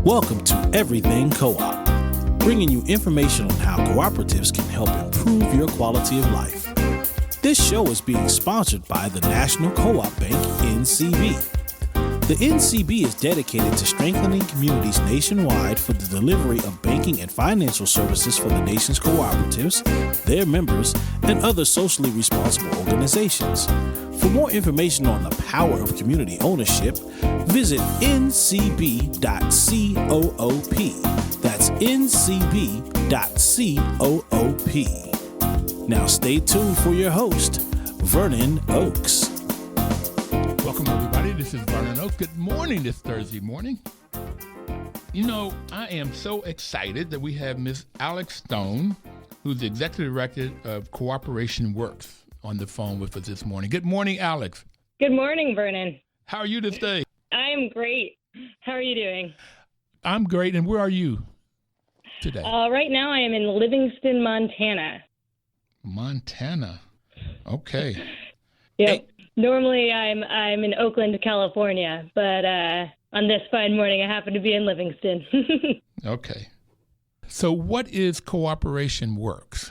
Welcome to Everything Co-op, bringing you information on how cooperatives can help improve your quality of life. This show is being sponsored by the National Co-op Bank, NCB. The NCB is dedicated to strengthening communities nationwide for the delivery of banking and financial services for the nation's cooperatives, their members, and other socially responsible organizations. For more information on the power of community ownership, visit ncb.coop. That's ncb.coop. Now stay tuned for your host, Vernon Oakes. Welcome, everybody. This is Vernon Oakes. Good morning this Thursday morning. You know, I am so excited that we have Ms. Alex Stone, who's the Executive Director of CooperationWorks, on the phone with us this morning. Good morning, Alex. Good morning, Vernon. How are you this day? I am great. How are you doing? I'm great. And where are you today? Right now I am in Livingston, Montana. Montana. Okay. Yep. Hey. Normally I'm in Oakland, California, but on this fine morning I happen to be in Livingston. Okay. So what is CooperationWorks?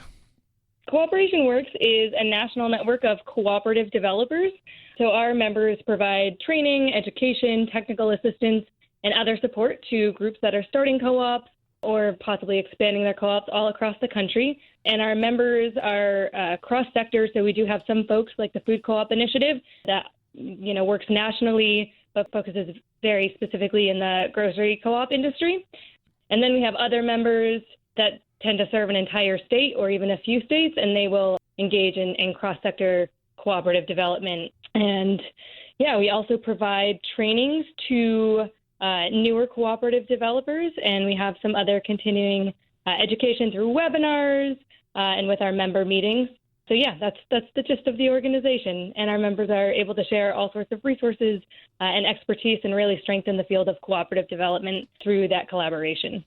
CooperationWorks is a national network of cooperative developers. So our members provide training, education, technical assistance, and other support to groups that are starting co-ops or possibly expanding their co-ops all across the country. And our members are cross-sector, so we do have some folks like the Food Co-op Initiative that, works nationally but focuses very specifically in the grocery co-op industry. And then we have other members that tend to serve an entire state or even a few states, and they will engage in cross-sector cooperative development. And we also provide trainings to newer cooperative developers, and we have some other continuing education through webinars and with our member meetings. So that's the gist of the organization, and our members are able to share all sorts of resources and expertise and really strengthen the field of cooperative development through that collaboration.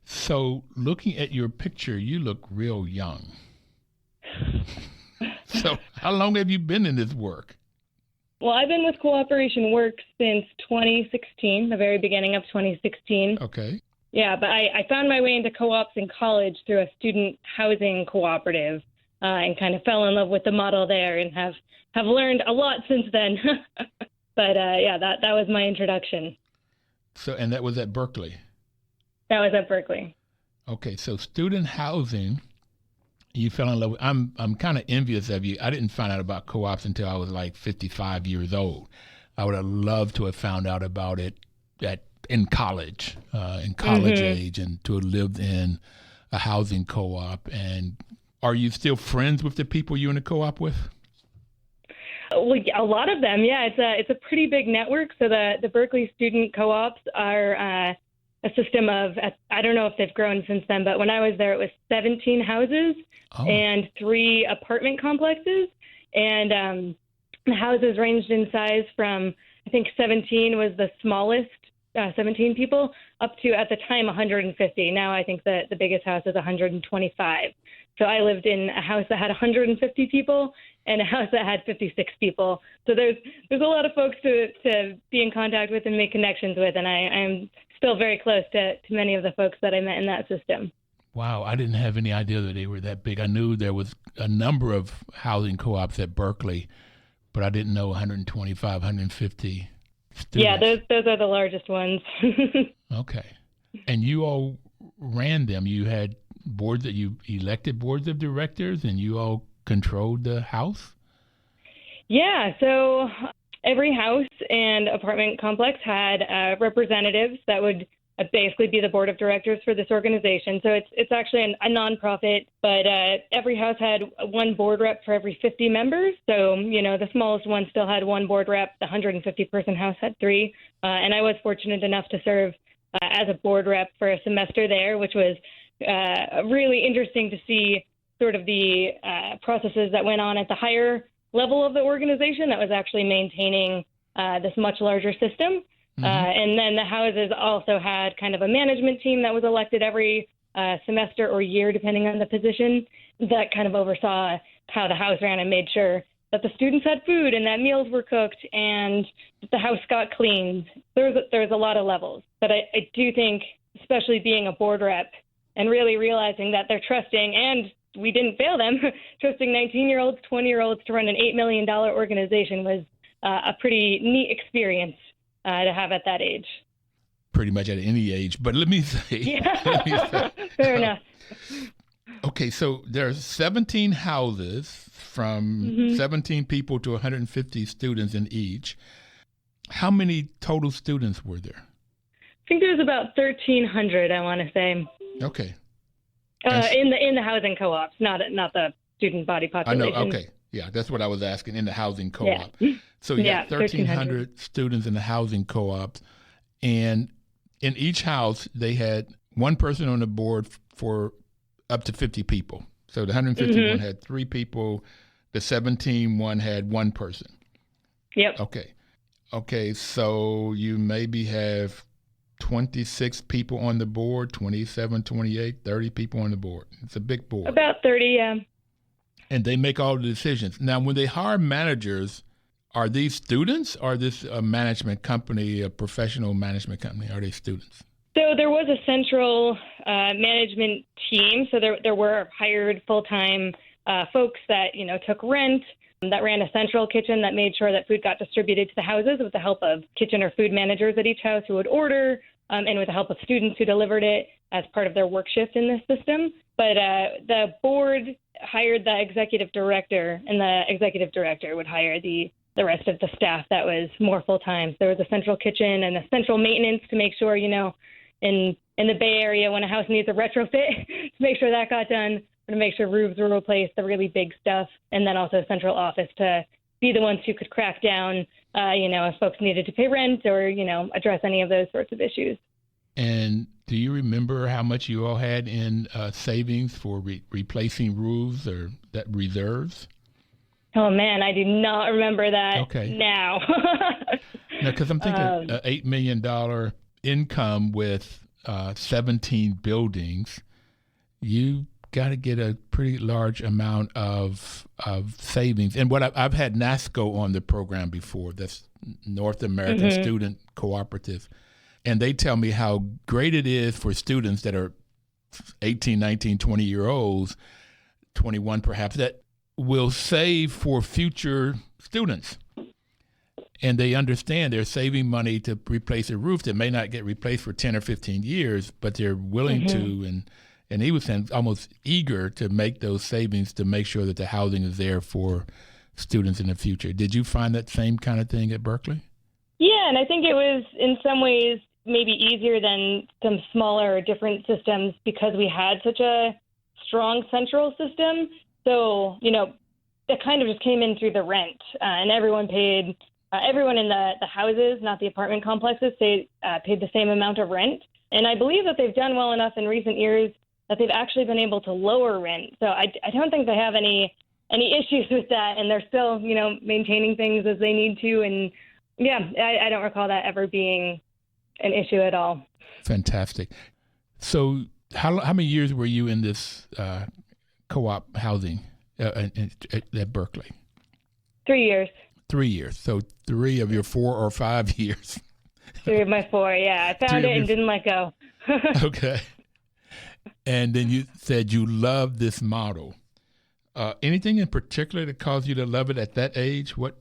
So looking at your picture, you look real young. So how long have you been in this work? Well, I've been with CooperationWorks since 2016, the very beginning of 2016. Okay. Yeah, but I found my way into co-ops in college through a student housing cooperative and kind of fell in love with the model there and have learned a lot since then. But that was my introduction. So, and that was at Berkeley? That was at Berkeley. Okay, so student housing, you fell in love with. I'm kind of envious of you. I didn't find out about co-ops until I was like 55 years old. I would have loved to have found out about it in college age, and to have lived in a housing co-op. And are you still friends with the people you're in a co-op with? Well, a lot of them, yeah. It's a pretty big network. So the Berkeley student co-ops are a system of, I don't know if they've grown since then, but when I was there, it was 17 houses and 3 apartment complexes. And the houses ranged in size from, I think 17 was the smallest, 17 people, up to, at the time, 150. Now I think that the biggest house is 125. So I lived in a house that had 150 people and a house that had 56 people. So there's a lot of folks to be in contact with and make connections with, and I'm still very close to many of the folks that I met in that system. Wow, I didn't have any idea that they were that big. I knew there was a number of housing co-ops at Berkeley, but I didn't know 125, 150 students. Yeah, those are the largest ones. Okay. And you all ran them. You had boards that you elected boards of directors, and you all controlled the house? Yeah, so every house and apartment complex had representatives that would basically be the board of directors for this organization. So it's actually a nonprofit, but every house had one board rep for every 50 members. So, the smallest one still had one board rep. The 150-person house had 3. And I was fortunate enough to serve as a board rep for a semester there, which was really interesting to see sort of the processes that went on at the higher level of the organization that was actually maintaining this much larger system. And then the houses also had kind of a management team that was elected every semester or year, depending on the position, that kind of oversaw how the house ran and made sure that the students had food and that meals were cooked and that the house got cleaned. There's a lot of levels. But I do think, especially being a board rep and really realizing that they're trusting, and we didn't fail them, trusting 19-year-olds, 20-year-olds to run an $8 million organization was a pretty neat experience to have at that age. Pretty much at any age. But let me say. Yeah. Fair enough. Okay, so there's 17 houses from 17 people to 150 students in each. How many total students were there? I think there's about 1,300, I want to say. Okay. In the housing co-ops, not the student body population. I know. Okay. Yeah, that's what I was asking, in the housing co-op. Yeah. So you got 1,300 students in the housing co-ops, and in each house they had one person on the board for up to 50 people. So the 151 had 3 people. The 17 one had 1 person. Yep. Okay. So you maybe have 26 people on the board, 27, 28, 30 people on the board. It's a big board. About 30, yeah. And they make all the decisions. Now, when they hire managers, are these students or is this a management company, a professional management company? Are they students? So there was a central management team. So there were hired full-time folks that, took rent, that ran a central kitchen that made sure that food got distributed to the houses with the help of kitchen or food managers at each house who would order, and with the help of students who delivered it as part of their work shift in this system. But the board hired the executive director, and the executive director would hire the rest of the staff that was more full-time. So there was a central kitchen and a central maintenance to make sure, in the Bay Area, when a house needs a retrofit, to make sure that got done, to make sure roofs were replaced, the really big stuff, and then also a central office to be the ones who could crack down, if folks needed to pay rent or, address any of those sorts of issues. And do you remember how much you all had in savings for replacing roofs or that reserves? Oh, man, I do not remember that now. No, because I'm thinking an $8 million income with 17 buildings, you got to get a pretty large amount of savings. And what I've had NASCO on the program before, that's North American Student Cooperative, and they tell me how great it is for students that are 18, 19, 20-year-olds, 21 perhaps, that will save for future students. And they understand they're saving money to replace a roof that may not get replaced for 10 or 15 years, but they're willing to, and he was saying almost eager to make those savings to make sure that the housing is there for students in the future. Did you find that same kind of thing at Berkeley? Yeah, and I think it was in some ways maybe easier than some smaller, different systems because we had such a strong central system. So, it kind of just came in through the rent, and everyone paid. Everyone in the houses, not the apartment complexes, paid the same amount of rent. And I believe that they've done well enough in recent years that they've actually been able to lower rent. So I don't think they have any issues with that, and they're still, maintaining things as they need to. And yeah, I don't recall that ever being an issue at all. Fantastic. So how many years were you in this co-op housing at Berkeley? 3 years. 3 years. So 3 of your 4 or 5 years. 3 of my 4, yeah. I found it and didn't let go. Okay. And then you said you loved this model. Anything in particular that caused you to love it at that age? What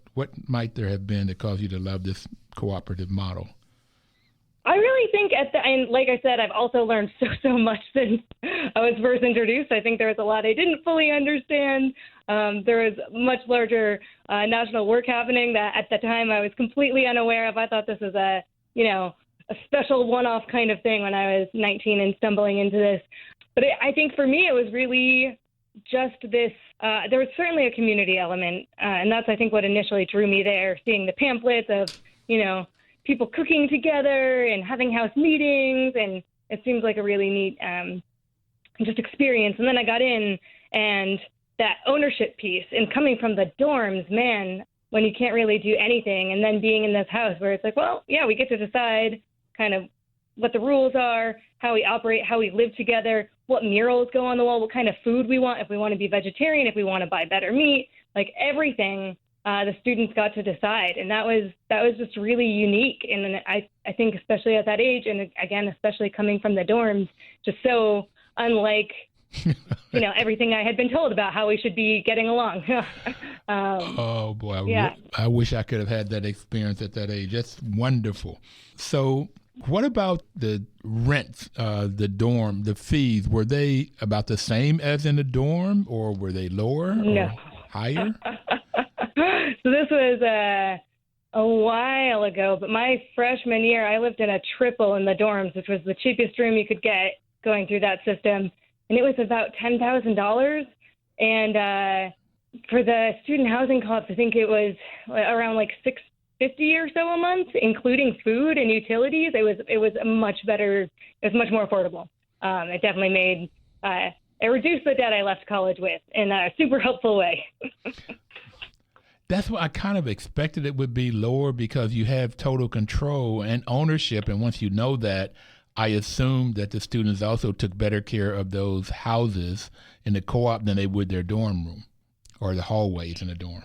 might there have been that caused you to love this cooperative model? I really think and like I said, I've also learned so much since I was first introduced. I think there was a lot I didn't fully understand. There was much larger national work happening that at the time I was completely unaware of. I thought this was a special one-off kind of thing when I was 19 and stumbling into this. But I think for me, it was really just this, there was certainly a community element. And that's, I think, what initially drew me there, seeing the pamphlets of, people cooking together and having house meetings. And it seems like a really neat just experience. And then I got in, and that ownership piece and coming from the dorms, man, when you can't really do anything, and then being in this house where it's like, well, yeah, we get to decide kind of what the rules are, how we operate, how we live together, what murals go on the wall, what kind of food we want, if we want to be vegetarian, if we want to buy better meat, like everything the students got to decide. And that was just really unique. And I think especially at that age, and again, especially coming from the dorms, just so unlike, everything I had been told about how we should be getting along. Oh boy. Yeah. I wish I could have had that experience at that age. That's wonderful. So what about the rent, the dorm, the fees? Were they about the same as in the dorm, or were they lower or higher? So this was a while ago, but my freshman year, I lived in a triple in the dorms, which was the cheapest room you could get going through that system. And it was about $10,000. And for the student housing costs, I think it was around like $650 or so a month, including food and utilities. It was much better. It was much more affordable. It definitely made it reduced the debt I left college with in a super helpful way. That's what I kind of expected it would be lower, because you have total control and ownership. And once you know that, I assumed that the students also took better care of those houses in the co-op than they would their dorm room or the hallways in the dorm.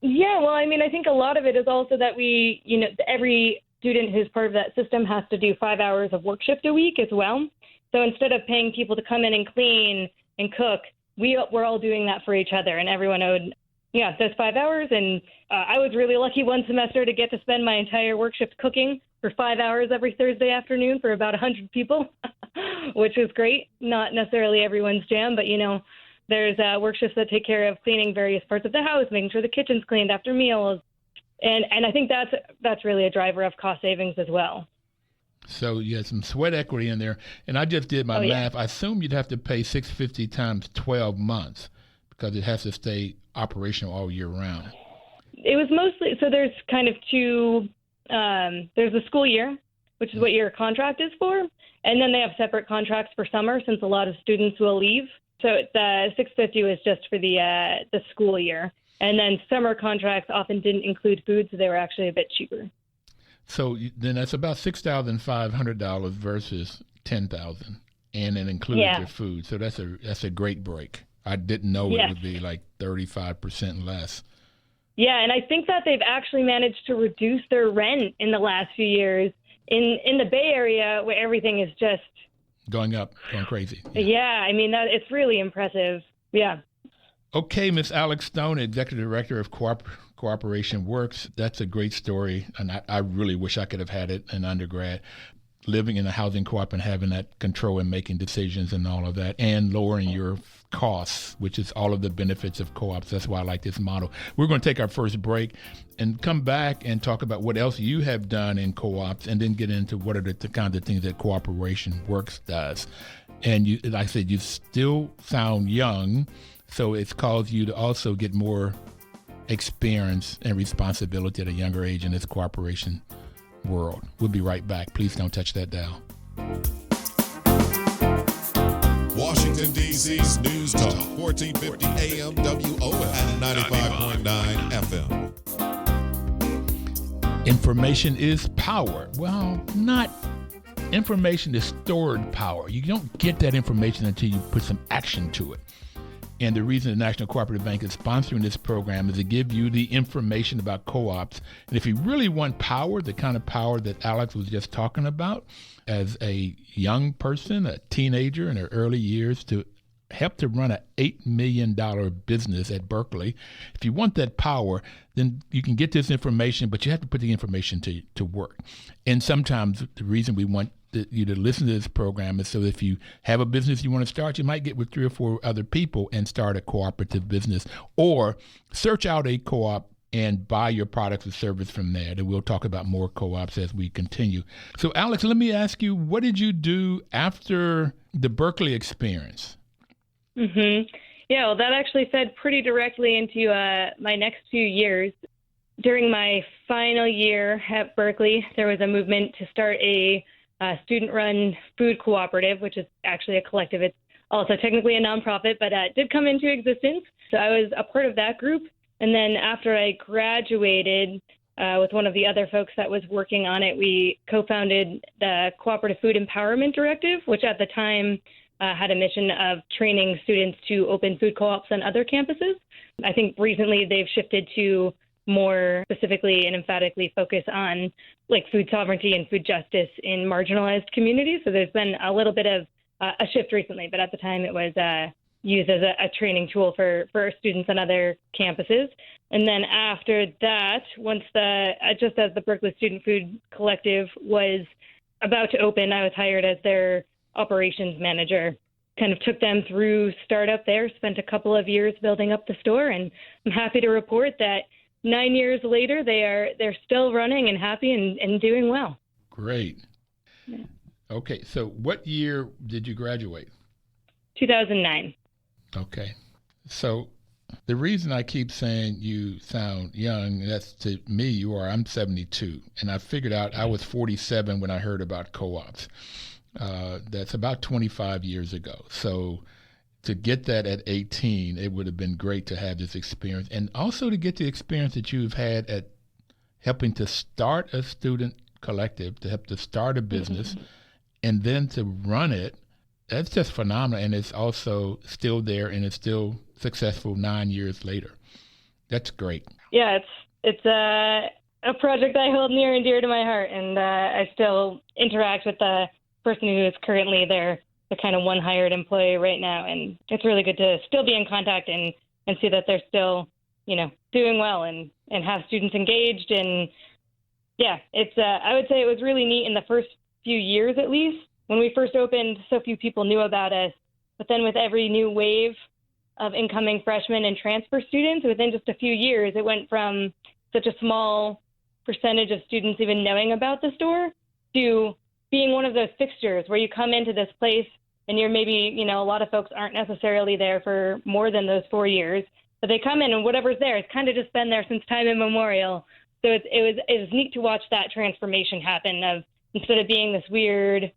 Yeah, well, I mean, I think a lot of it is also that we, every student who's part of that system has to do 5 hours of work shift a week as well. So instead of paying people to come in and clean and cook, we're all doing that for each other, and everyone owed those 5 hours. And I was really lucky one semester to get to spend my entire work shift cooking for 5 hours every Thursday afternoon for about 100 people, which was great. Not necessarily everyone's jam, but, there's work shifts that take care of cleaning various parts of the house, making sure the kitchen's cleaned after meals. And I think that's really a driver of cost savings as well. So you had some sweat equity in there. And I just did my math. I assume you'd have to pay $650 times 12 months because it has to stay operational all year round. It was mostly, so there's kind of two, there's the school year, which is what your contract is for. And then they have separate contracts for summer, since a lot of students will leave. So the $650 was just for the school year. And then summer contracts often didn't include food, so they were actually a bit cheaper. So then that's about $6,500 versus $10,000, and it included your food. So that's a great break. I didn't know it would be like 35% less. Yeah, and I think that they've actually managed to reduce their rent in the last few years in the Bay Area, where everything is just going up, going crazy. Yeah, I mean, it's really impressive. Yeah. Okay, Ms. Alex Stone, Executive Director of CooperationWorks. That's a great story, and I really wish I could have had it in undergrad. Living in a housing co-op and having that control and making decisions and all of that, and lowering your costs, which is all of the benefits of co-ops. That's why I like this model. We're going to take our first break and come back and talk about what else you have done in co-ops, and then get into what are the kinds of things that CooperationWorks does. And you, like I said, you still sound young, so it's caused you to also get more experience and responsibility at a younger age in this cooperation world. We'll be right back. Please don't touch that dial. Washington, D.C.'s News Talk, 1450 AM WOL and 95.9 FM. Information is power. Well, not information is stored power. You don't get that information until you put some action to it. And the reason the National Cooperative Bank is sponsoring this program is to give you the information about co-ops. And if you really want power, the kind of power that Alex was just talking about, as a young person, a teenager in her early years, to help to run an $8 million business at Berkeley, if you want that power, then you can get this information, but you have to put the information to work. And sometimes the reason we want you to listen to this program is so if you have a business you want to start, you might get with 3 or 4 other people and start a cooperative business, or search out a co-op and buy your products or service from there. And we'll talk about more co-ops as we continue. So Alex, let me ask you, what did you do after the Berkeley experience? Yeah, well, that actually fed pretty directly into my next few years. During my final year at Berkeley, there was a movement to start a student-run food cooperative, which is actually a collective. It's also technically a nonprofit, but it did come into existence. So I was a part of that group. And then after I graduated with one of the other folks that was working on it, we co-founded the Cooperative Food Empowerment Directive, which at the time had a mission of training students to open food co-ops on other campuses. I think recently they've shifted to more specifically and emphatically focus on like food sovereignty and food justice in marginalized communities. So there's been a little bit of a shift recently, but at the time it was used as a training tool for students on other campuses. And then after that, just as the Berkeley Student Food Collective was about to open, I was hired as their operations manager. Kind of took them through startup there, spent a couple of years building up the store, and I'm happy to report that 9 years later, they're still running and happy and doing well. Great. Yeah. Okay, so what year did you graduate? 2009. Okay. So the reason I keep saying you sound young, that's to me, you are. I'm 72, and I figured out I was 47 when I heard about co-ops. That's about 25 years ago. So to get that at 18, it would have been great to have this experience, and also to get the experience that you've had at helping to start a student collective, to help to start a business, and then to run it. That's just phenomenal, and it's also still there, and it's still successful 9 years later. That's great. Yeah, it's a project I hold near and dear to my heart, and I still interact with the person who is currently the kind of one hired employee right now, and it's really good to still be in contact and see that they're still, doing well and have students engaged. And yeah, it's I would say it was really neat in the first few years, at least. When we first opened, so few people knew about us, but then with every new wave of incoming freshmen and transfer students, within just a few years, it went from such a small percentage of students even knowing about the store to being one of those fixtures where you come into this place and you're maybe, a lot of folks aren't necessarily there for more than those 4 years, but they come in and whatever's there, it's kind of just been there since time immemorial. So it was neat to watch that transformation happen of, instead of being this weird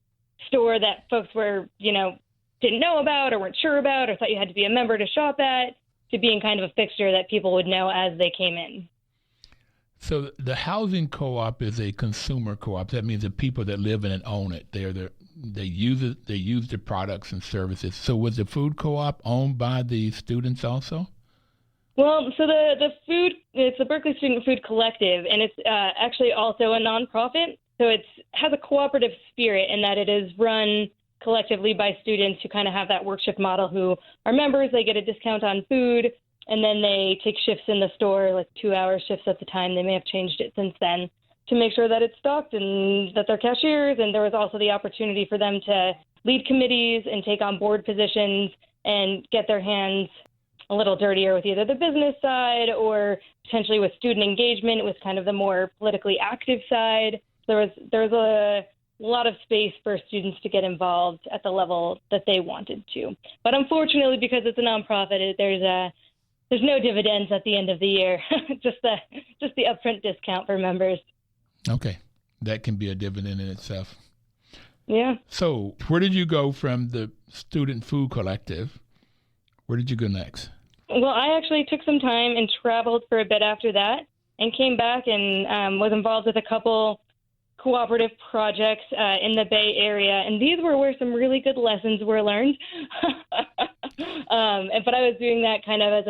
store that folks were, didn't know about or weren't sure about or thought you had to be a member to shop at, to being kind of a fixture that people would know as they came in. So the housing co-op is a consumer co-op. That means the people that live in it own it. They use it. They use the products and services. So was the food co-op owned by the students also? Well, so it's the Berkeley Student Food Collective, and it's actually also a nonprofit. So it has a cooperative spirit in that it is run collectively by students who kind of have that work shift model, who are members. They get a discount on food, and then they take shifts in the store, like 2-hour shifts at the time. They may have changed it since then, to make sure that it's stocked and that they're cashiers. And there was also the opportunity for them to lead committees and take on board positions and get their hands a little dirtier with either the business side or potentially with student engagement, with kind of the more politically active side. There was a lot of space for students to get involved at the level that they wanted to. But unfortunately, because it's a nonprofit, there's no dividends at the end of the year, just the upfront discount for members. Okay, that can be a dividend in itself. Yeah. So where did you go from the Student Food Collective? Where did you go next? Well, I actually took some time and traveled for a bit after that and came back and was involved with a couple cooperative projects in the Bay Area. And these were where some really good lessons were learned. But I was doing that kind of as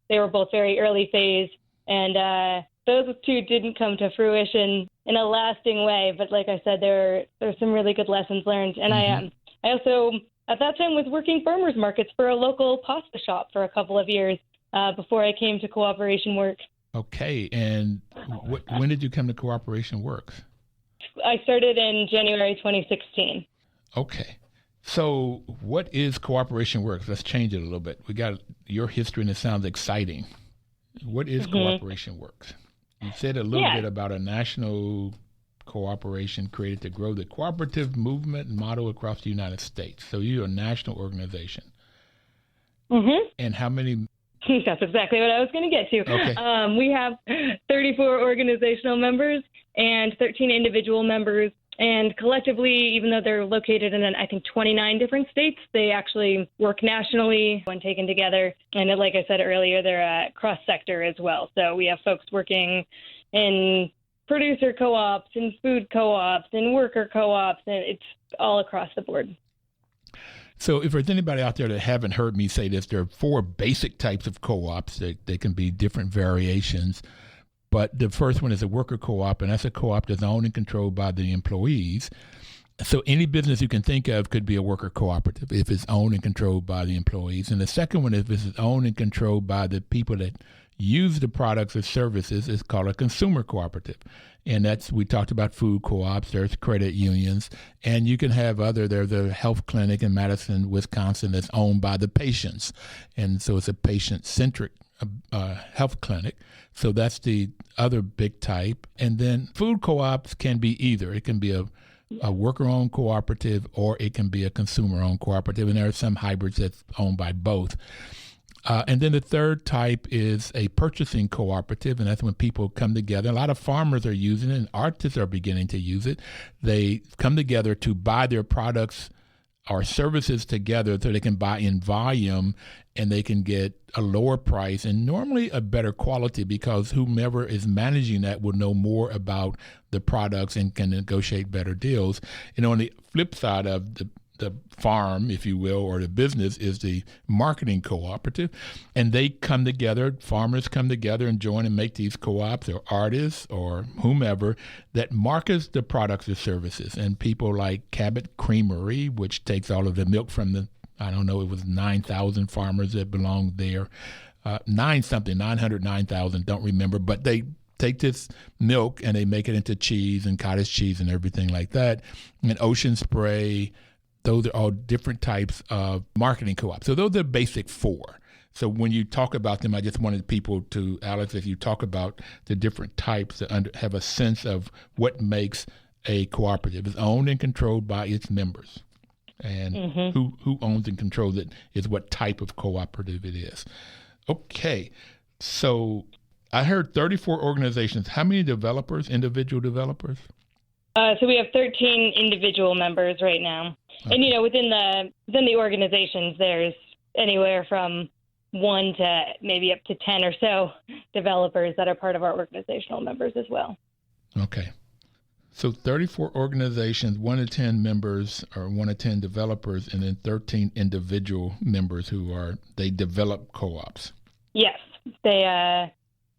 they were both very early phase. And those two didn't come to fruition in a lasting way. But like I said, there were some really good lessons learned. And I also, at that time, was working farmers markets for a local pasta shop for a couple of years before I came to CooperationWorks. Okay. And when did you come to CooperationWorks? I started in January 2016. Okay. So what is CooperationWorks? Let's change it a little bit. We got your history and it sounds exciting. What is CooperationWorks? You said a little bit about a national cooperation created to grow the cooperative movement and model across the United States. So you're a national organization. And how many? That's exactly what I was going to get to. Okay. We have 34 organizational members and 13 individual members. And collectively, even though they're located in, I think, 29 different states, they actually work nationally when taken together. And like I said earlier, they're cross-sector as well. So we have folks working in producer co-ops and food co-ops and worker co-ops, and it's all across the board. So if there's anybody out there that haven't heard me say this, there are 4 basic types of co-ops. They can be different variations. But the first one is a worker co-op, and that's a co-op that's owned and controlled by the employees. So any business you can think of could be a worker cooperative if it's owned and controlled by the employees. And the second one is if it's owned and controlled by the people that use the products or services. It's called a consumer cooperative. And we talked about food co-ops, there's credit unions, and you can have there's a health clinic in Madison, Wisconsin that's owned by the patients. And so it's a patient-centric health clinic. So that's the other big type. And then food co-ops can be either. It can be a worker-owned cooperative or it can be a consumer-owned cooperative. And there are some hybrids that's owned by both. And then the third type is a purchasing cooperative, and that's when people come together. A lot of farmers are using it, and artists are beginning to use it. They come together to buy their products or services together so they can buy in volume, and they can get a lower price and normally a better quality because whomever is managing that will know more about the products and can negotiate better deals. And on the flip side of the farm, if you will, or the business is the marketing cooperative, and they come together, farmers come together and join and make these co-ops or artists or whomever that markets the products or services. And people like Cabot Creamery, which takes all of the milk from it was 9,000 farmers that belong there, 909,000, don't remember, but they take this milk and they make it into cheese and cottage cheese and everything like that. And Ocean Spray, those are all different types of marketing co-ops. So those are the basic 4. So when you talk about them, I just wanted people to, Alex, if you talk about the different types, to have a sense of what makes a cooperative. It's owned and controlled by its members. And who owns and controls it is what type of cooperative it is. Okay, so I heard 34 organizations. How many developers, individual developers? So we have 13 individual members right now. Okay. And, within the organizations, there's anywhere from 1 to maybe up to 10 or so developers that are part of our organizational members as well. Okay. So 34 organizations, 1 to 10 members or 1 to 10 developers, and then 13 individual members they develop co-ops. Yes. They,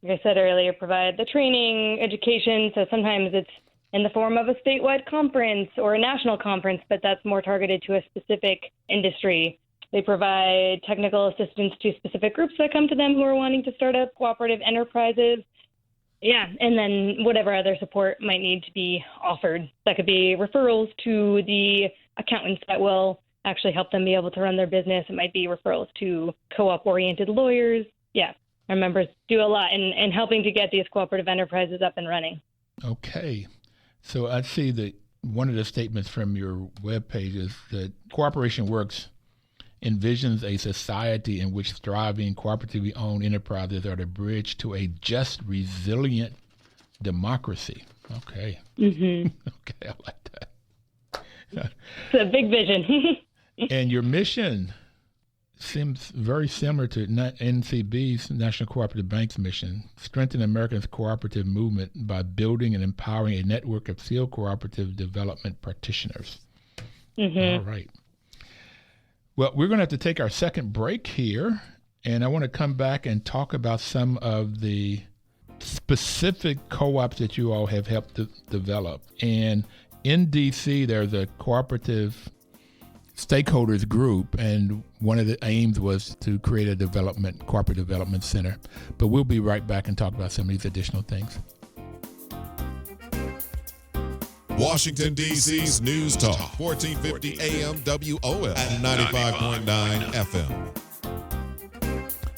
like I said earlier, provide the training, education. So sometimes it's in the form of a statewide conference or a national conference, but that's more targeted to a specific industry. They provide technical assistance to specific groups that come to them who are wanting to start up cooperative enterprises. Yeah, and then whatever other support might need to be offered. That could be referrals to the accountants that will actually help them be able to run their business. It might be referrals to co-op-oriented lawyers. Yeah, our members do a lot in helping to get these cooperative enterprises up and running. Okay. So I see that one of the statements from your webpage is that CooperationWorks envisions a society in which thriving, cooperatively owned enterprises are the bridge to a just, resilient democracy. Okay. Mm-hmm. Okay, I like that. It's a big vision. And your mission seems very similar to NCB's, National Cooperative Bank's mission: strengthen America's cooperative movement by building and empowering a network of field cooperative development practitioners. Mm-hmm. All right. Well, we're going to have to take our second break here, and I want to come back and talk about some of the specific co-ops that you all have helped develop. And in D.C., there's a cooperative stakeholders group, and one of the aims was to create a cooperative development center. But we'll be right back and talk about some of these additional things. Washington, D.C.'s News Talk, 1450 AM WOL and 95.9 FM.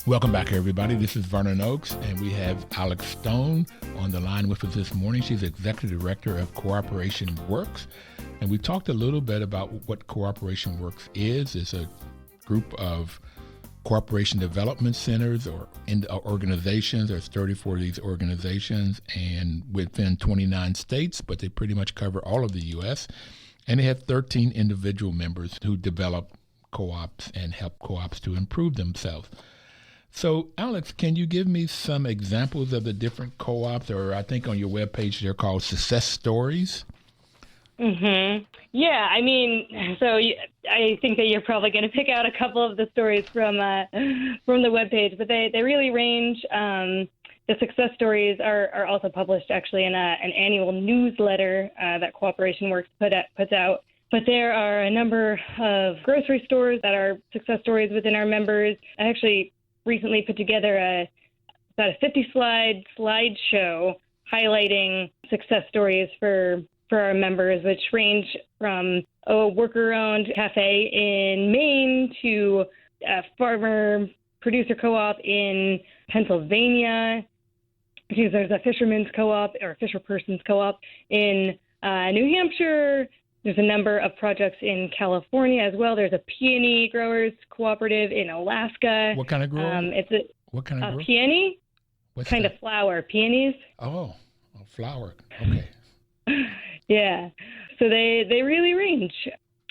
Welcome back, everybody. This is Vernon Oakes, and we have Alex Stone on the line with us this morning. She's Executive Director of CooperationWorks, and we talked a little bit about what CooperationWorks is. It's a group of Cooperation Development Centers or organizations. There's 34 of these organizations and within 29 states, but they pretty much cover all of the U.S. And they have 13 individual members who develop co-ops and help co-ops to improve themselves. So, Alex, can you give me some examples of the different co-ops, or I think on your webpage they're called success stories? Mm-hmm. Yeah, I mean, I think that you're probably going to pick out a couple of the stories from the webpage, but they really range. The success stories are also published actually in an annual newsletter that CooperationWorks puts out. But there are a number of grocery stores that are success stories within our members. I actually recently put together about a 50-slide highlighting success stories for our members, which range from a worker-owned cafe in Maine to a farmer-producer co-op in Pennsylvania. There's a fisherman's co-op or fisher-person's co-op in New Hampshire. There's a number of projects in California as well. There's a peony growers cooperative in Alaska. What kind of grower? What kind of grower? Peony. What's kind that? of flower, peonies. Oh, flower. Okay. Yeah. So they really range.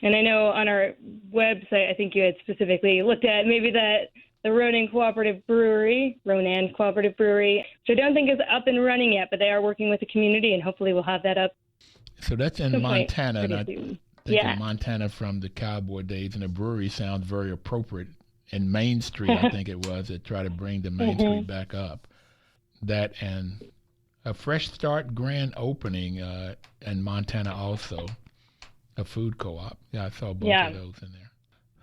And I know on our website, I think you had specifically looked at maybe the Ronan Cooperative Brewery, which I don't think is up and running yet, but they are working with the community, and hopefully we'll have that up. So that's in Montana, and I think yeah. in Montana from the cowboy days, and the brewery sounds very appropriate. In Main Street, I think it was, to try to bring the Main Street back up. That and a fresh start grand opening in Montana also, a food co-op. Yeah, I saw both of those in there.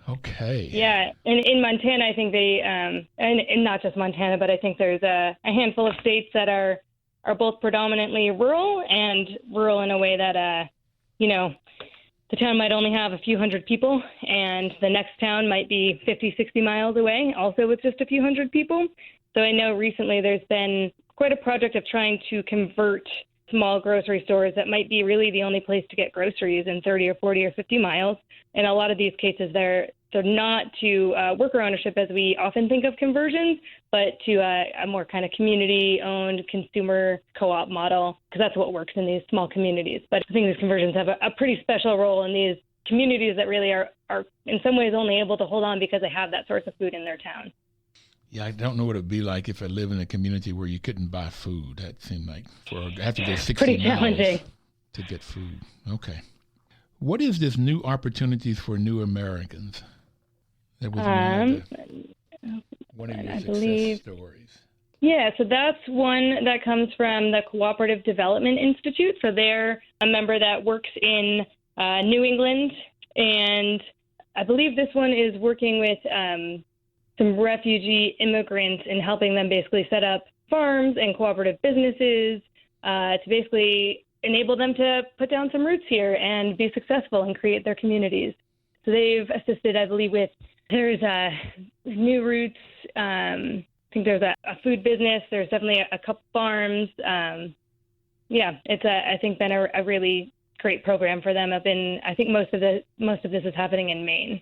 Okay. Yeah, and in Montana, I think they, and not just Montana, but I think there's a handful of states that are both predominantly rural and rural in a way that, the town might only have a few hundred people, and the next town might be 50, 60 miles away, also with just a few hundred people. So I know recently there's been quite a project of trying to convert small grocery stores that might be really the only place to get groceries in 30 or 40 or 50 miles. In a lot of these cases, they're not to worker ownership as we often think of conversions, but to a more kind of community-owned consumer co-op model, because that's what works in these small communities. But I think these conversions have a pretty special role in these communities that really are in some ways only able to hold on because they have that source of food in their town. Yeah, I don't know what it would be like if I live in a community where you couldn't buy food. That seemed like I have to go 60 miles to get food. Okay. What is this new opportunities for new Americans? That was one of your success stories. Yeah, so that's one that comes from the Cooperative Development Institute. So they're a member that works in New England, and I believe this one is working with some refugee immigrants and helping them basically set up farms and cooperative businesses to basically enable them to put down some roots here and be successful and create their communities. So they've assisted, I believe, there's New Roots. I think there's a food business. There's definitely a couple farms. It's I think been a really great program for them up in. I think most of this is happening in Maine.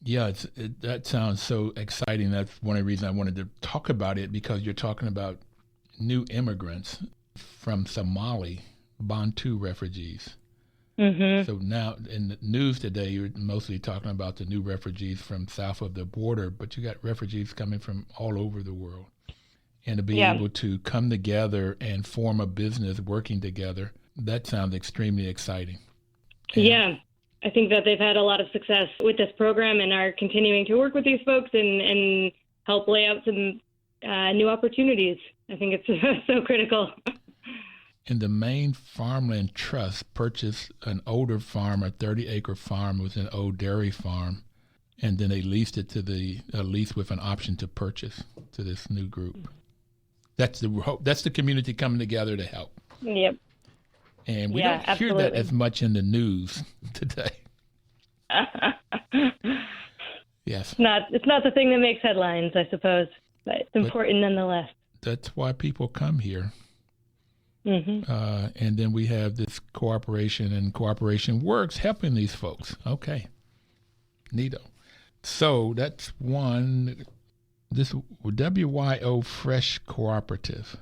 Yeah, that sounds so exciting. That's one of the reasons I wanted to talk about it, because you're talking about new immigrants from Somali, Bantu refugees. Mm-hmm. So now in the news today, you're mostly talking about the new refugees from south of the border, but you got refugees coming from all over the world. And to be able to come together and form a business working together, that sounds extremely exciting. And I think that they've had a lot of success with this program and are continuing to work with these folks and help lay out some new opportunities. I think it's so critical. And the Maine Farmland Trust purchased an older farm, a 30-acre farm with an old dairy farm, and then they leased it to a lease with an option to purchase to this new group. That's the community coming together to help. Yep. And we don't hear that as much in the news today. Yes. It's not the thing that makes headlines, I suppose, but it's important nonetheless. That's why people come here. Mm-hmm. And then we have this cooperation and CooperationWorks helping these folks. Okay. Neato. So that's one. This WYO Fresh Cooperative.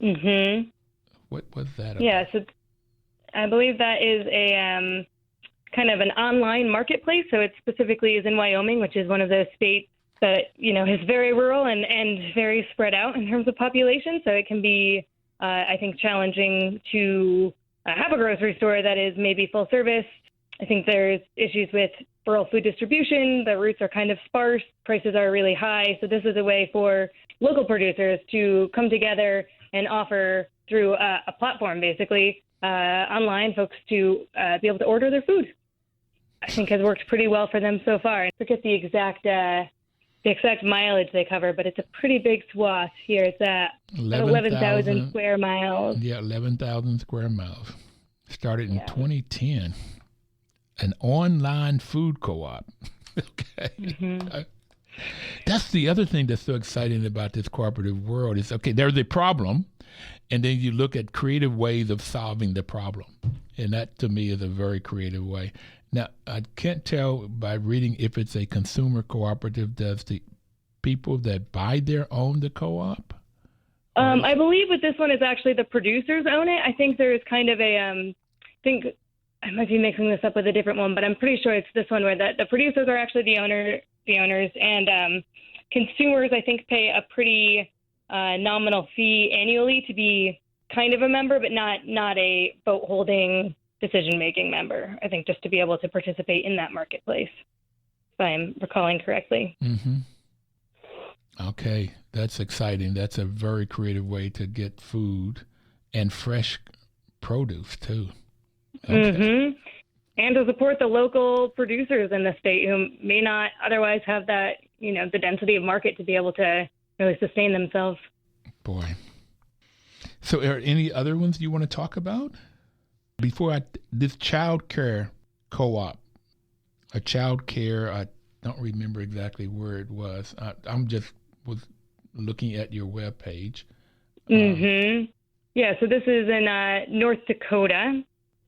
Mm-hmm. What was that about? Yeah, so I believe that is a kind of an online marketplace. So it specifically is in Wyoming, which is one of those states that, is very rural and very spread out in terms of population. So it can be, I think, challenging to have a grocery store that is maybe full service. I think there's issues with rural food distribution. The routes are kind of sparse. Prices are really high. So this is a way for local producers to come together and offer through a platform, basically, online, folks to be able to order their food. I think has worked pretty well for them so far. I forget the exact mileage they cover, but it's a pretty big swath here. It's 11,000 square miles. Yeah, 11,000 square miles. Started in 2010. An online food co-op. Okay. Mm-hmm. That's the other thing that's so exciting about this cooperative world is, okay, there's a problem, and then you look at creative ways of solving the problem. And that, to me, is a very creative way. Now, I can't tell by reading if it's a consumer cooperative. Does the people that buy there own the co-op? I believe with this one, it's actually the producers own it. I think there's kind of I think I might be mixing this up with a different one, but I'm pretty sure it's this one where the producers are actually the owners, and consumers, I think, pay a pretty nominal fee annually to be kind of a member, but not a vote-holding, decision-making member. I think just to be able to participate in that marketplace, if I'm recalling correctly. Mm-hmm. Okay, that's exciting. That's a very creative way to get food and fresh produce, too. Okay. Mm-hmm. And to support the local producers in the state who may not otherwise have that, the density of market to be able to really sustain themselves. Boy. So are there any other ones you want to talk about? This child care co-op, I don't remember exactly where it was. I'm just was looking at your webpage. Mm-hmm. Yeah, so this is in North Dakota.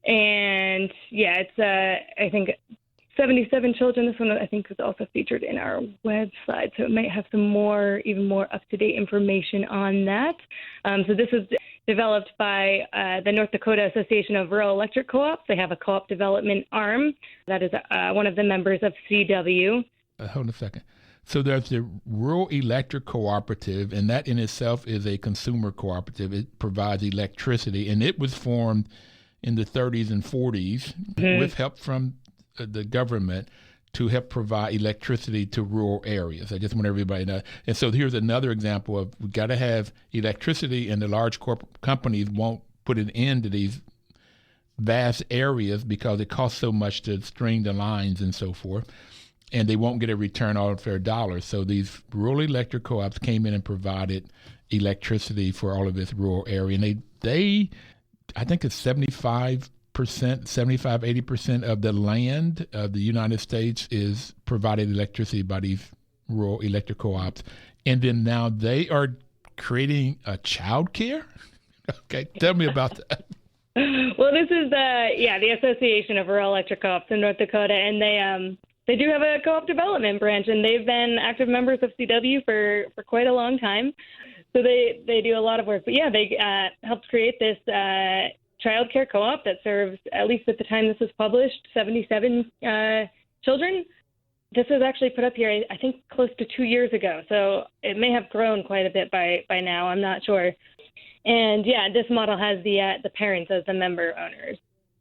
And yeah, it's I think 77 children. This one I think was also featured in our website, so it might have some even more up-to-date information on that. So this was developed by the North Dakota Association of Rural Electric Co-ops. They have a co-op development arm that is one of the members of CW. Hold on a second. So there's the Rural Electric Cooperative, and that in itself is a consumer cooperative. It provides electricity, and it was formed in the 30s and 40s with help from the government to help provide electricity to rural areas. I just want everybody to know. And so here's another example of we've got to have electricity, and the large corporate companies won't put it into these vast areas because it costs so much to string the lines and so forth, and they won't get a return on their dollars. So these rural electric co-ops came in and provided electricity for all of this rural area. And they I think it's 80% of the land of the United States is provided electricity by these rural electric co-ops. And then now they are creating a child care? Okay, tell me about that. Well, this is the Association of Rural Electric Co-ops in North Dakota, and they do have a co-op development branch, and they've been active members of CW for quite a long time. So they do a lot of work. But yeah, they helped create this child care co-op that serves, at least at the time this was published, 77 children. This was actually put up here, I think, close to 2 years ago. So it may have grown quite a bit by now. I'm not sure. And yeah, this model has the parents as the member owners.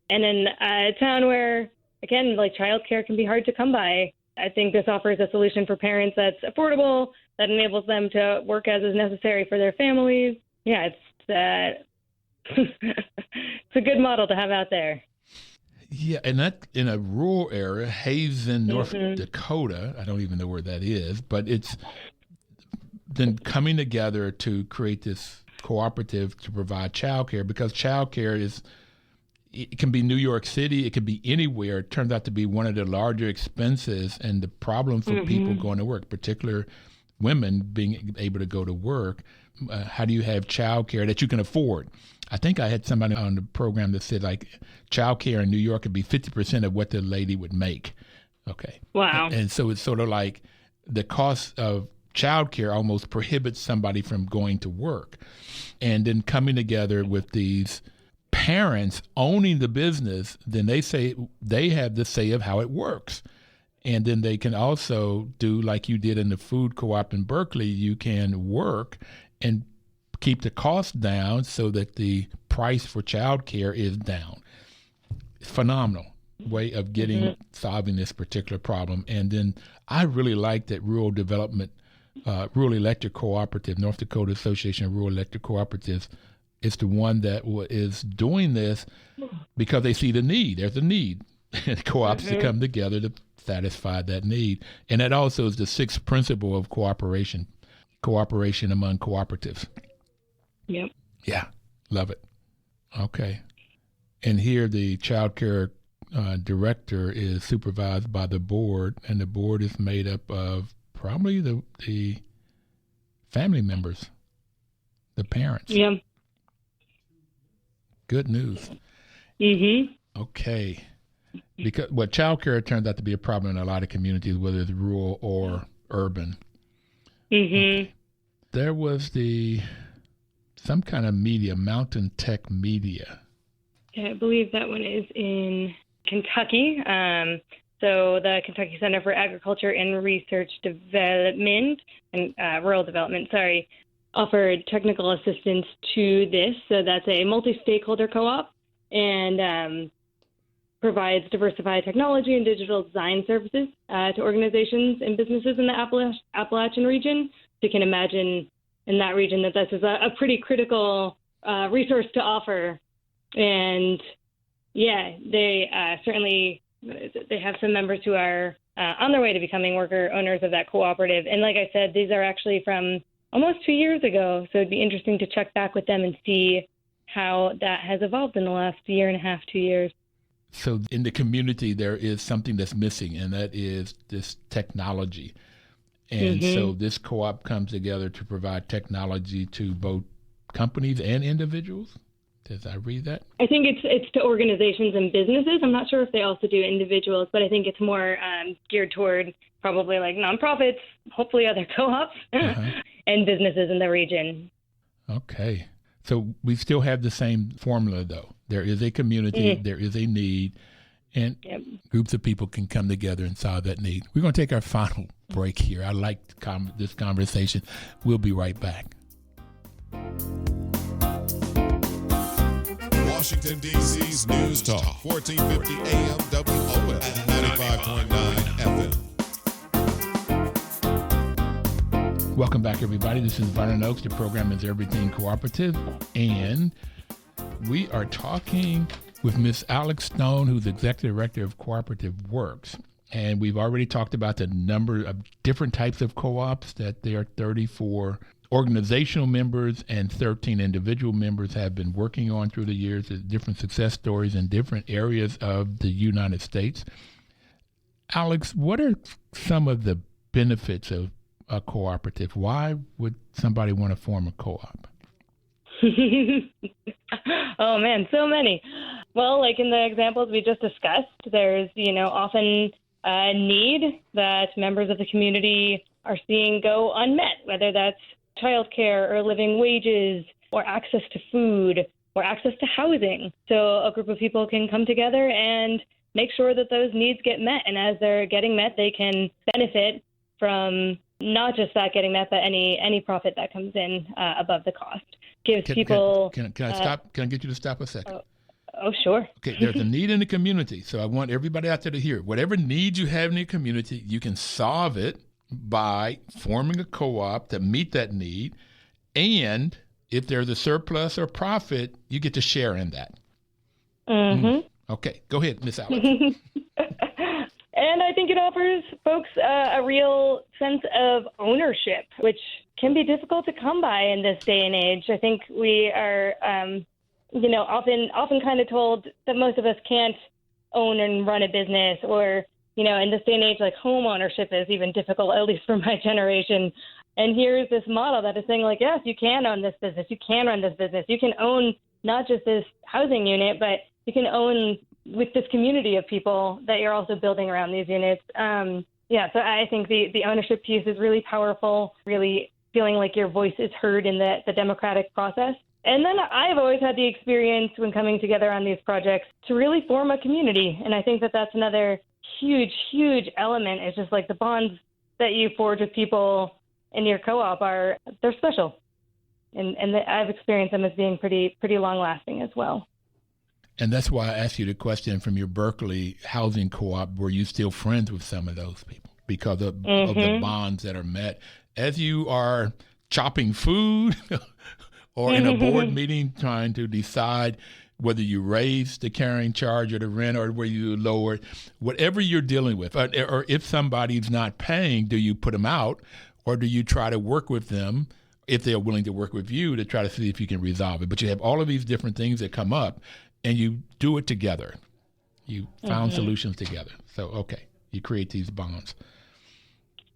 And in a town where, again, like childcare can be hard to come by, I think this offers a solution for parents that's affordable, that enables them to work as is necessary for their families. Yeah, it's it's a good model to have out there. Yeah, and that in a rural area, Hazen, North Dakota, I don't even know where that is, but it's then coming together to create this cooperative to provide childcare, because childcare it can be New York City, it can be anywhere. It turns out to be one of the larger expenses and the problem for people going to work, particularly women being able to go to work. How do you have childcare that you can afford? I think I had somebody on the program that said like childcare in New York could be 50% of what the lady would make. Okay. Wow. And so it's sort of like the cost of childcare almost prohibits somebody from going to work. And then coming together with these parents owning the business, then they say they have the say of how it works. And then they can also do like you did in the food co-op in Berkeley. You can work and keep the cost down so that the price for childcare is down. Phenomenal way of solving this particular problem. And then I really like that Rural Electric Cooperative, North Dakota Association of Rural Electric Cooperatives, is the one that is doing this because they see the need. There's a need. And co-ops to come together to satisfy that need. And that also is the sixth principle of cooperation among cooperatives. Yep. Yeah, love it. Okay. And here the child care director is supervised by the board, and the board is made up of probably the family members, the parents. Yeah. Good news. Okay. Because child care turns out to be a problem in a lot of communities, whether it's rural or urban. Okay. There was some kind of media, Mountain Tech Media. Yeah, I believe that one is in Kentucky. So the Kentucky Center for Agriculture and Research Development and Rural Development, offered technical assistance to this. So that's a multi-stakeholder co-op and provides diversified technology and digital design services to organizations and businesses in the Appalachian region. So you can imagine in that region that this is a pretty critical resource to offer. And yeah, they they have some members who are on their way to becoming worker owners of that cooperative. And like I said, these are actually from almost 2 years ago. So it'd be interesting to check back with them and see how that has evolved in the last year and a half, 2 years. So in the community, there is something that's missing, and that is this technology. And so this co-op comes together to provide technology to both companies and individuals. Did I read that? I think it's to organizations and businesses. I'm not sure if they also do individuals, but I think it's more geared toward probably like nonprofits, hopefully other co-ops, and businesses in the region. Okay. So we still have the same formula, though. There is a community, there is a need, and groups of people can come together and solve that need. We're going to take our final break here. I like this conversation. We'll be right back. Washington, D.C.'s News Talk, 1450 AM WOS and 95.9 FM. Welcome back, everybody. This is Vernon Oaks. The program is Everything Cooperative, and we are talking with Miss Alex Stone, who's Executive Director of CooperationWorks. And we've already talked about the number of different types of co-ops, that there are 34 organizational members and 13 individual members have been working on through the years, different success stories in different areas of the United States. Alex, what are some of the benefits of a cooperative? Why would somebody want to form a co-op? Oh man, so many. Well, like in the examples we just discussed, there's, often a need that members of the community are seeing go unmet, whether that's childcare or living wages or access to food or access to housing. So a group of people can come together and make sure that those needs get met. And as they're getting met, they can benefit from not just that getting met, but any profit that comes in above the cost. Gives people. Can I stop? Can I get you to stop a second? Oh, sure. Okay, there's a need in the community. So I want everybody out there to hear, whatever need you have in your community, you can solve it by forming a co-op to meet that need. And if there's a surplus or profit, you get to share in that. Okay, go ahead, Miss Alex. And I think it offers folks a real sense of ownership, which can be difficult to come by in this day and age. I think we are, often kind of told that most of us can't own and run a business, or, in this day and age, like home ownership is even difficult, at least for my generation. And here's this model that is saying, like, yes, you can own this business, you can run this business, you can own not just this housing unit, but you can own with this community of people that you're also building around these units. So I think the ownership piece is really powerful, really feeling like your voice is heard in the democratic process. And then I've always had the experience when coming together on these projects to really form a community. And I think that that's another huge, huge element, is just like the bonds that you forge with people in your co-op they're special. And I've experienced them as being pretty long-lasting as well. And that's why I asked you the question from your Berkeley housing co-op, were you still friends with some of those people because of the bonds that are met? As you are chopping food or in a board meeting trying to decide whether you raise the carrying charge or the rent or whether you lower it, whatever you're dealing with, or if somebody's not paying, do you put them out or do you try to work with them if they're willing to work with you to try to see if you can resolve it? But you have all of these different things that come up and you do it together. You found solutions together. So, okay, you create these bonds.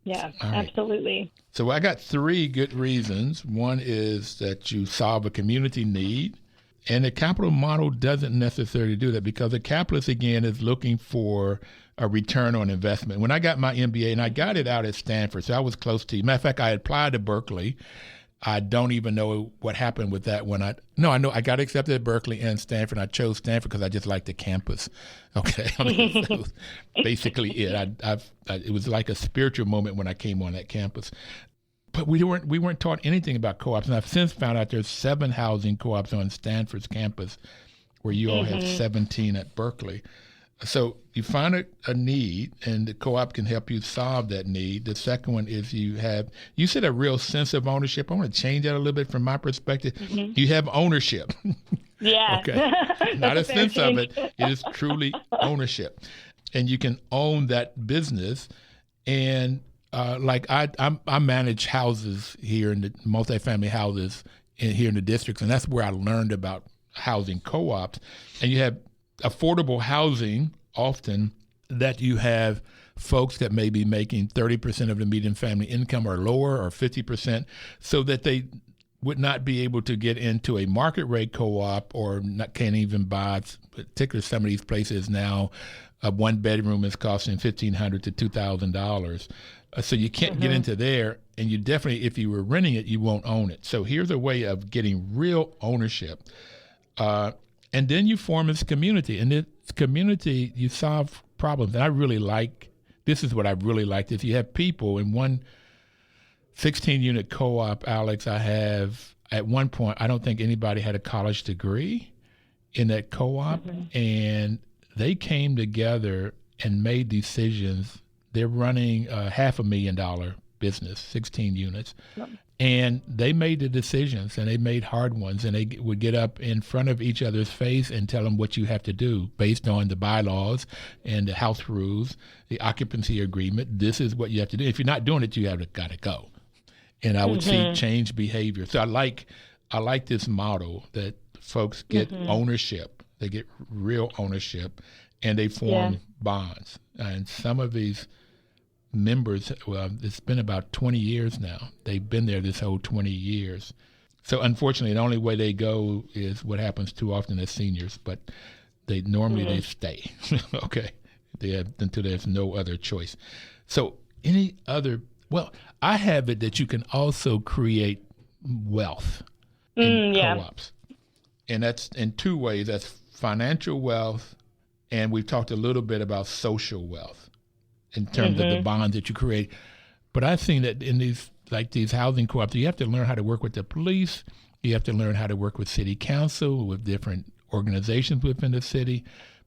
Yeah, right. Absolutely. So I got 3 good reasons. One is that you solve a community need. And the capital model doesn't necessarily do that because the capitalist, again, is looking for a return on investment. When I got my MBA, and I got it out at Stanford, so I was close to you. Matter of fact, I applied to Berkeley. I don't even know what happened with that when I know I got accepted at Berkeley and Stanford. I chose Stanford because I just liked the campus. Okay, I mean, that was basically it. It was like a spiritual moment when I came on that campus. But we weren't taught anything about co-ops, and I've since found out there's 7 housing co-ops on Stanford's campus, where you all have 17 at Berkeley. So you find a need, and the co-op can help you solve that need. The second one is you said a real sense of ownership. I want to change that a little bit from my perspective. You have ownership. Yeah. Okay. Not a sense of it. It is truly ownership. And you can own that business. And I manage houses here in the multifamily houses here in the districts, and that's where I learned about housing co-ops. And you have affordable housing often that you have folks that may be making 30% of the median family income or lower, or 50%, so that they would not be able to get into a market rate co-op or can't even buy, particularly some of these places now, a 1-bedroom is costing $1,500 to $2,000. So you can't get into there, and you definitely, if you were renting it, you won't own it. So here's a way of getting real ownership. And then you form this community. And this community, you solve problems. And this is what I really liked. If you have people in one 16-unit co-op, Alex, I have, at one point, I don't think anybody had a college degree in that co-op. And they came together and made decisions. They're running a $500,000 business, 16 units. And they made the decisions, and they made hard ones, and they would get up in front of each other's face and tell them what you have to do based on the bylaws and the house rules, the occupancy agreement. This is what you have to do. If you're not doing it, you have got to go. And I would see change behavior. So I like this model that folks get ownership. They get real ownership, and they form bonds. And some of these members, well, it's been about 20 years now. They've been there this whole 20 years. So unfortunately, the only way they go is what happens too often as seniors, but they stay, okay, until there's no other choice. So I have it that you can also create wealth in co-ops. And that's in 2 ways. That's financial wealth, and we've talked a little bit about social wealth in terms of the bonds that you create. But I've seen that in these housing co-ops, you have to learn how to work with the police. You have to learn how to work with city council, with different organizations within the city.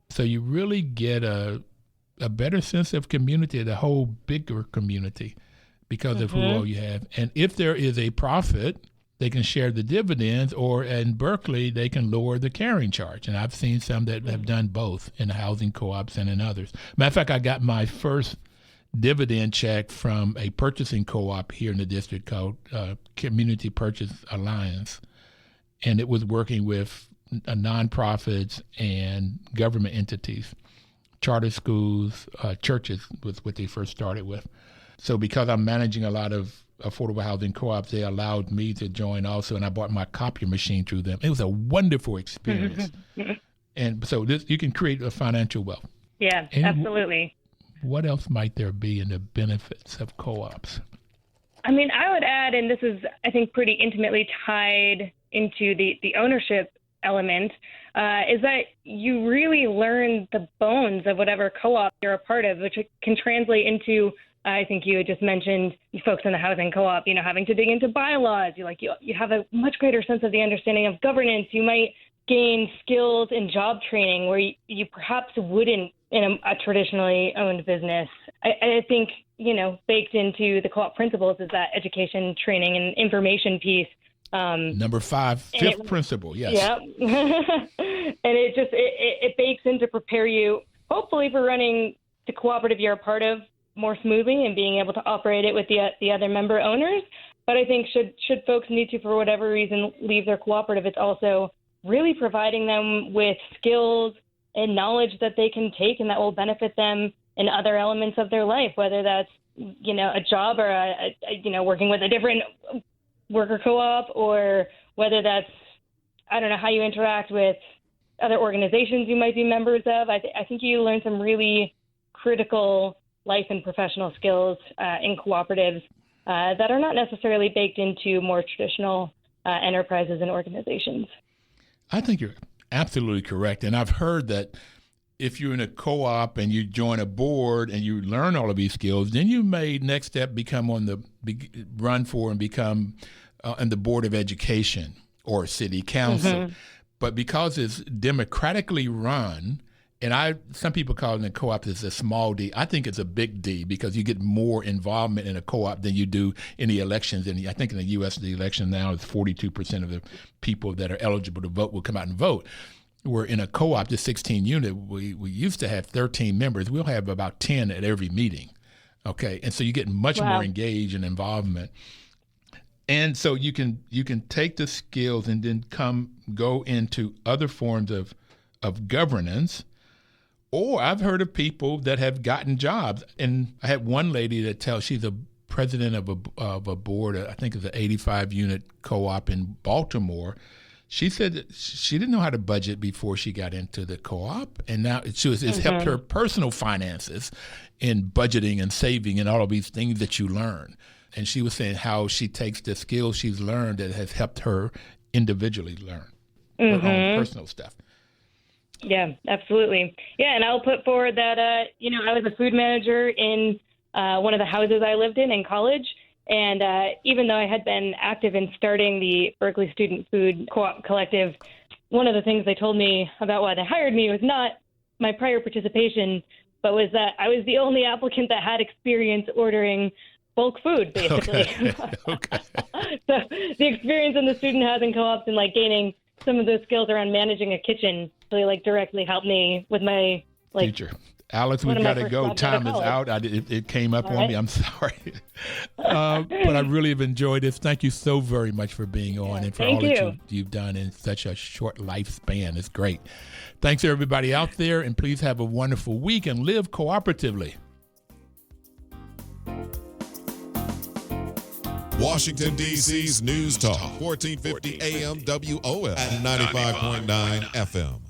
So you really get a better sense of community, the whole bigger community, because of who all you have. And if there is a profit, they can share the dividends, or in Berkeley, they can lower the carrying charge. And I've seen some that have done both in the housing co-ops and in others. Matter of fact, I got my first dividend check from a purchasing co-op here in the district called Community Purchase Alliance. And it was working with nonprofits and government entities, charter schools, churches was what they first started with. So because I'm managing a lot of affordable housing co-ops, they allowed me to join also, and I bought my copier machine through them. It was a wonderful experience. And so you can create a financial wealth. Yeah, and absolutely. What else might there be in the benefits of co-ops? I mean, I would add, and this is, I think, pretty intimately tied into the ownership element, is that you really learn the bones of whatever co-op you're a part of, which can translate into I think you had just mentioned folks in the housing co-op, having to dig into bylaws. You have a much greater sense of the understanding of governance. You might gain skills in job training where you perhaps wouldn't in a traditionally owned business. I think, baked into the co-op principles is that education, training, and information piece. Number 5, fifth principle, yes. Yeah. And it bakes in to prepare you, hopefully, for running the cooperative you're a part of more smoothly and being able to operate it with the other member owners. But I think should folks need to, for whatever reason, leave their cooperative, it's also really providing them with skills and knowledge that they can take and that will benefit them in other elements of their life, whether that's, a job or working with a different worker co-op, or whether that's, I don't know, how you interact with other organizations you might be members of. I think you learn some really critical life and professional skills in cooperatives that are not necessarily baked into more traditional enterprises and organizations. I think you're absolutely correct. And I've heard that if you're in a co-op and you join a board and you learn all of these skills, then you may next step run for and become on the board of education or city council. Mm-hmm. But because it's democratically run, and some people call it in co-op is a small D. I think it's a big D because you get more involvement in a co-op than you do in the elections. And I think in the U.S. the election now is 42% of the people that are eligible to vote will come out and vote. We're in a co-op, the 16 unit. We used to have 13 members. We'll have about 10 at every meeting. Okay, and so you get much more engaged and involvement. And so you can take the skills and then go into other forms of governance. Or I've heard of people that have gotten jobs. And I had one lady that she's a president of a board, I think it's an 85-unit co-op in Baltimore. She said that she didn't know how to budget before she got into the co-op. And now it's helped her personal finances in budgeting and saving and all of these things that you learn. And she was saying how she takes the skills she's learned that has helped her individually learn her own personal stuff. Yeah, absolutely. Yeah, and I'll put forward that, I was a food manager in one of the houses I lived in college. And even though I had been active in starting the Berkeley Student Food Collective, one of the things they told me about why they hired me was not my prior participation, but was that I was the only applicant that had experience ordering bulk food, basically. Okay. So the experience in the student housing co-ops and gaining some of those skills around managing a kitchen really directly helped me with my future. Alex, we've got to go. Time is out. It came up on me. I'm sorry. But I really have enjoyed this. Thank you so very much for being on and for all that you've done in such a short lifespan. It's great. Thanks, everybody out there, and please have a wonderful week and live cooperatively. Washington, D.C.'s News Talk, 1450 AM WOS and 95.9 FM.